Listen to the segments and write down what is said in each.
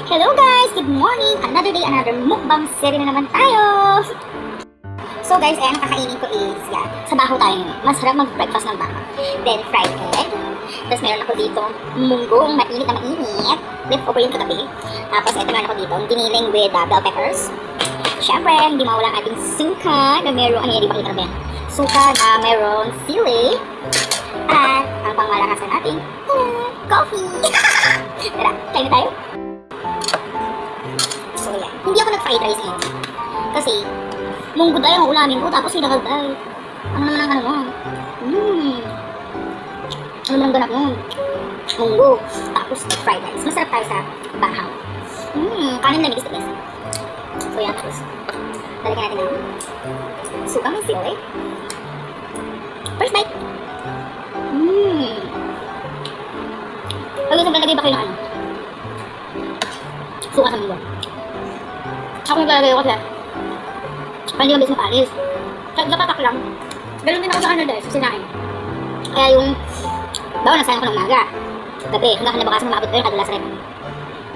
Hello guys! Good morning! Another day, another mukbang series na naman tayo! So guys, ang kakainin ko is, yan, sa baho tayo ngayon. Masarap mag-breakfast ng baho. Then, fried egg. Tapos meron ako dito, munggong mainit na mainit. Leftover yung kagabi. Tapos, ito meron ako dito, giniling with bell peppers. Siyempre, hindi mawala ang ating suka na meron, ano yan, di ba kita na suka na meron sili. At, ang pangmalakasan natin, coffee! Tara, kain na tayo. So, yan. Hindi ako nag-fried rice ngayon. Kasi, munggo tayo ang ulamin ko, tapos sinagag tayo. Ano naman ang ano mo? Ano naman ang ganap mo? Munggo, tapos fried rice. Masarap tayo sa bahaw. Kanin na mix the best. So, yan. Tapos, lalagyan natin ng suka may sili. First bite. Pag-isang lalagay ba kayo ng ano? Suka sa munggo. Ako naglalagay ko kasi hindi mabilis mapalis. Nagpapak lang. Ganun din ako sa ano dahil sa sinain. Kaya yung bawa nasayang ko ng umaga. Gabi, hanggang kinabukasan umabot ko yung kadulas rin.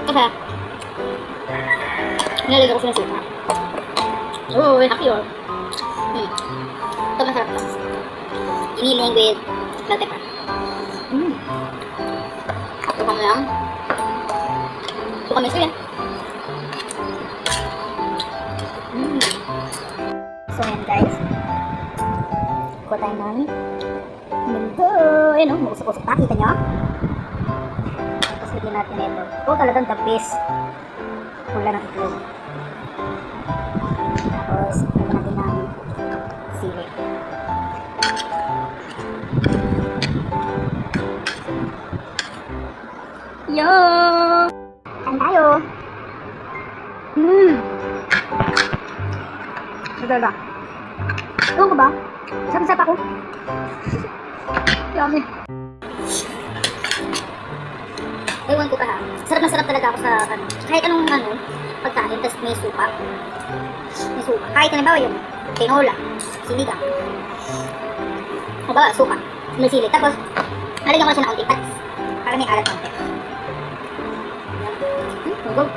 Kasi nilalagay ko siya ng suka. Oo, happy yun. Ito masarap ito. Giniling with bell pepper. Suka mo lang. Suka may suya. So yan guys, kuha tayo ng mundo. Ayun o, mausap-usap pa, kita nyo? Tapos lagyan natin ito. Ito talagang the best. Pula ng itlog. Tapos lagyan natin ng sili. Yo! Kain tayo! Sabi ba? Ewan ko ba? Sarap-sarap ako. Yummy. Ewan ko ka ha. Sarap na sarap talaga ako sa ano. Kahit anong ano, pagkain, tapos may suka. May suka. Kahit halimbawa yung tinola, sinigang. Halimbawa, suka. May sili. Tapos, nalagyan ko siya ng onting patis. Para may alat konti. Go.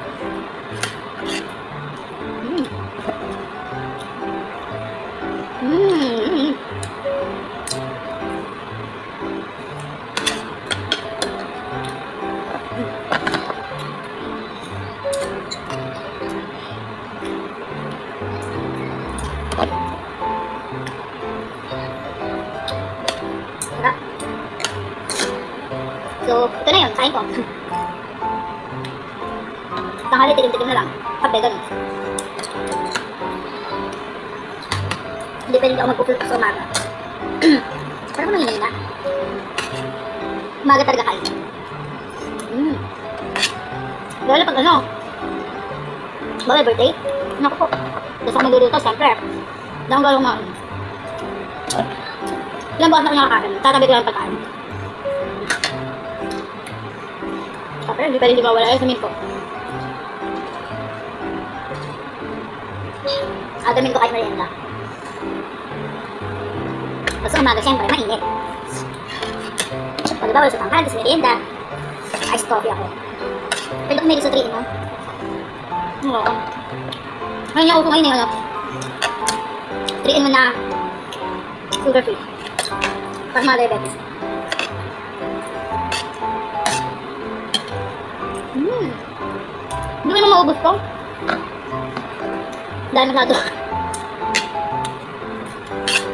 So, ito na yun, kain ko. Tanghali, tikim-tikim na lang. Kape, ganun. Hindi pwede ako mag-fulfill pa sa umaga. Parang ko nanginay na. Umaga talaga kain. Lalo pag ano, bagay birthday, naku po. Tapos ako magluluto, siyempre. Hindi akong galong mga ilang bukas na ako nakakain. Tatabi ko lang pagkain. Siyempre, hindi pa rin di mawala yung samin ko. Adamin ko kahit merienda. Tapos umaga, siyempre, mainit. Pag bawal sa tangkad, tapos merienda, iced coffee ako. Pwede ko may sa 3 mo. Oo. Ngayon niya ako ngayon yung ano, 3 mo na sugar free. Para mga diabetes. Hindi ko naman maubos ko. Dahil masyado.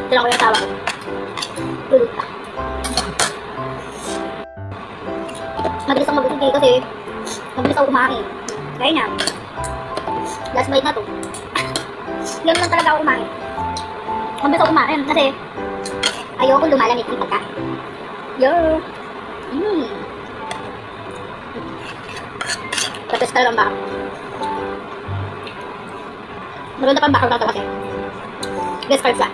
Tila ko yung tawa ko. Tulog pa. Mabilis ako mabusog kasi mabilis ako kumain. Kaya na. Last bite na to. Yun lang talaga ako kumain. Mabilis ako kumain kasi ayoko lumalamig ang pagkain. Yo! Tapos talagang baka. Maganda pang baka kasi. Best cards lang.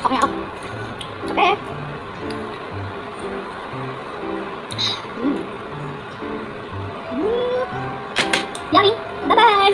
Okay ako. Okay. Yummy! Bye-bye!